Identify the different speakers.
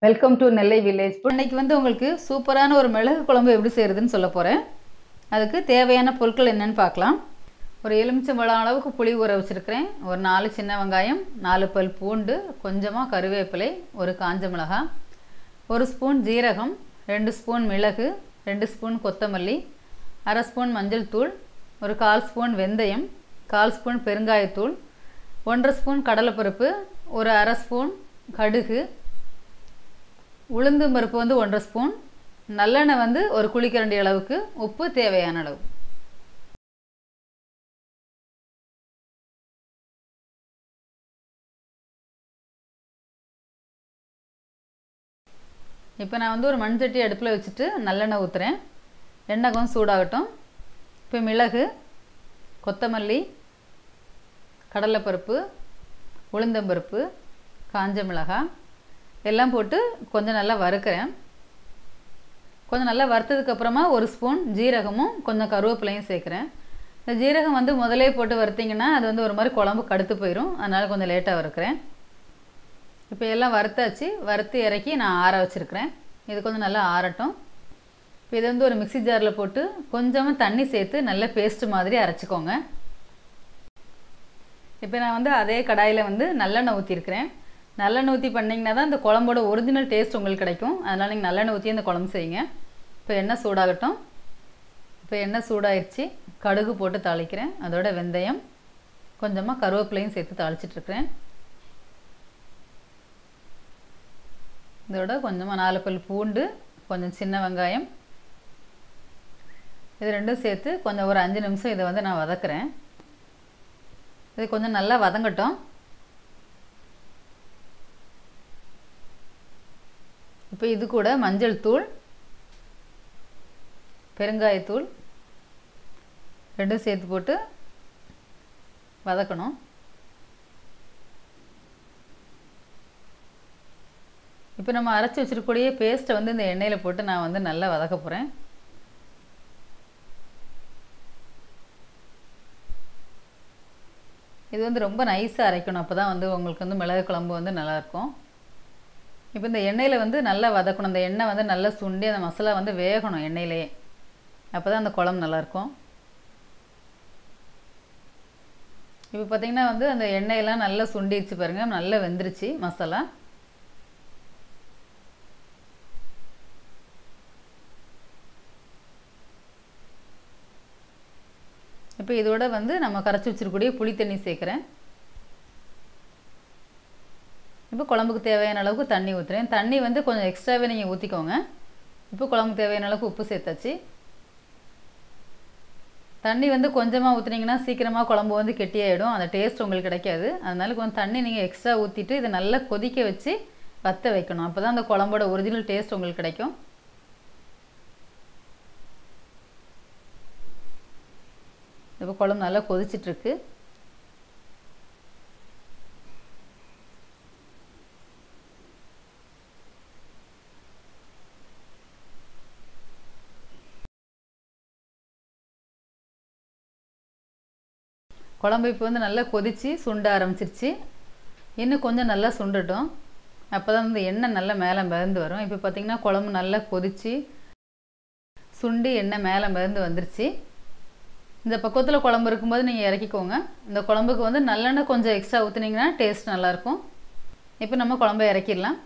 Speaker 1: Welcome to Nellai village. இன்னைக்கு உங்களுக்கு சூப்பரான ஒரு மிளகு குழம்பு எப்படி செய்கிறதுன்னு சொல்ல போகிறேன். அதுக்கு தேவையான பொருட்கள் என்னென்னு பார்க்கலாம். ஒரு எலுமிச்சம்பழம் அளவுக்கு புளி ஊற வச்சுருக்கிறேன். ஒரு 4 சின்ன வெங்காயம், 4 பல் பூண்டு, கொஞ்சமாக கருவேப்பிலை, ஒரு காஞ்ச மிளகாய், 1 ஸ்பூன் ஜீரகம், 2 ஸ்பூன் மிளகு, 2 ஸ்பூன் கொத்தமல்லி, அரை ஸ்பூன் மஞ்சள் தூள், ஒரு 1/4 ஸ்பூன் வெந்தயம், 1/4 ஸ்பூன் பெருங்காயத்தூள், 1/2 ஸ்பூன் கடலைப்பருப்பு, ஒரு அரை ஸ்பூன் கடுகு, உளுந்து பருப்பு 1/2 ஸ்பூன், நல்லெண்ணெய் ஒரு குழிக்கரண்டி அளவுக்கு, உப்பு தேவையான அளவு. இப்போ நான் ஒரு மண்சட்டி அடுப்பில் வச்சுட்டு நல்லெண்ணெய் ஊற்றுறேன். எண்ணெய் கொஞ்சம் சூடாகட்டும். இப்போ மிளகு, கொத்தமல்லி, கடலைப்பருப்பு, உளுந்தம்பருப்பு, காஞ்ச மிளகாய் எல்லாம் போட்டு கொஞ்சம் நல்லா வறுக்கிறேன். கொஞ்சம் நல்லா வறுத்ததுக்கப்புறமா 1 ஸ்பூன் ஜீரகமும் கொஞ்சம் கருவேப்பிலையும் சேர்க்குறேன். இந்த ஜீரகம் முதலே போட்டு வறுத்திங்கன்னா அது ஒரு மாதிரி குழம்பு கடுத்து போயிடும். அதனால் கொஞ்சம் லேட்டாக வறுக்கிறேன். இப்போ எல்லாம் வறுத்தாச்சு. வறுத்து இறக்கி நான் ஆற வச்சுருக்கிறேன். இது கொஞ்சம் நல்லா ஆறட்டும். இப்போ இதை ஒரு மிக்சி ஜாரில் போட்டு கொஞ்சமாக தண்ணி சேர்த்து நல்ல பேஸ்ட்டு மாதிரி அரைச்சிக்கோங்க. இப்போ நான் அதே கடாயில் நல்லெண்ணெய் ஊற்றிருக்கிறேன். நல்லெண்ணெய் ஊற்றி பண்ணிங்கன்னா தான் இந்த குழம்போட ஒரிஜினல் டேஸ்ட் உங்களுக்கு கிடைக்கும். அதனால் நீங்கள் நல்லெண்ணெய் ஊற்றி இந்த குழம்பு செய்யுங்க. இப்போ எண்ணெய் சூடாகட்டும். இப்போ எண்ணெய் சூடாகிடுச்சு. கடுகு போட்டு தாளிக்கிறேன். அதோட வெந்தயம், கொஞ்சமாக கருவேப்பிலையும் சேர்த்து தாளிச்சிட்ருக்கிறேன். இதோட கொஞ்சமாக 4 பல் பூண்டு, கொஞ்சம் சின்ன வெங்காயம், இது ரெண்டும் சேர்த்து கொஞ்சம் ஒரு 5 நிமிஷம் இதை நான் வதக்குறேன். இது கொஞ்சம் நல்லா வதங்கட்டும். இப்போ இது கூட மஞ்சள் தூள், பெருங்காயத்தூள் ரெண்டும் சேர்த்து போட்டு வதக்கணும். இப்போ நம்ம அரைச்சி வச்சிருக்கக்கூடிய பேஸ்ட்டை இந்த எண்ணெயில் போட்டு நான் நல்லா வதக்க போகிறேன். இது ரொம்ப நைஸாக அரைக்கணும். அப்போ தான் உங்களுக்கு மிளகு குழம்பு நல்லாயிருக்கும். இப்போ இந்த எண்ணெயில் நல்லா வதக்கணும். அந்த எண்ணெய் நல்லா சுண்டி அந்த மசாலா வேகணும் எண்ணெயிலேயே. அப்போ தான் அந்த குழம்பு நல்லாயிருக்கும். இப்போ பார்த்திங்கன்னா அந்த எண்ணெயெல்லாம் நல்லா சுண்டிடுச்சு பாருங்கள். நல்லா வெந்துருச்சு மசாலா. இப்போ இதோட நம்ம கரைச்சி வச்சிருக்கக்கூடிய புளி தண்ணி சேர்க்குறேன். இப்போ குழம்புக்கு தேவையான அளவுக்கு தண்ணி ஊற்றுறேன். தண்ணி கொஞ்சம் எக்ஸ்ட்ராவே நீங்கள் ஊற்றிக்கோங்க. இப்போ குழம்புக்கு தேவையான அளவுக்கு உப்பு சேர்த்தாச்சு. தண்ணி கொஞ்சமாக ஊற்றுனீங்கன்னா சீக்கிரமாக குழம்பு கெட்டியாயிடும். அந்த டேஸ்ட் உங்களுக்கு கிடைக்காது. அதனால கொஞ்சம் தண்ணி நீங்கள் எக்ஸ்ட்ரா ஊற்றிட்டு இதை நல்லா கொதிக்க வச்சு வற்ற வைக்கணும். அப்போ தான் அந்த குழம்போட ஒரிஜினல் டேஸ்ட் உங்களுக்கு கிடைக்கும். இப்போ குழம்பு நல்லா கொதிச்சிட்ருக்கு. குழம்பு இப்போ நல்லா கொதித்து சுண்ட ஆரம்பிச்சிருச்சு. இன்னும் கொஞ்சம் நல்லா சுண்டட்டும். அப்போ தான் எண்ணெய் நல்லா மேலே மிதந்து வரும். இப்போ பார்த்திங்கன்னா குழம்பு நல்லா கொதித்து சுண்டி எண்ணெய் மேலே மிதந்து வந்துருச்சு. இந்த பக்கத்தில் குழம்பு இருக்கும்போது நீங்கள் இறக்கிக்கோங்க. இந்த குழம்புக்கு நல்லெண்ணெய் கொஞ்சம் எக்ஸ்ட்ரா ஊற்றுனீங்கன்னா டேஸ்ட் நல்லாயிருக்கும். இப்போ நம்ம குழம்பை இறக்கிடலாம்.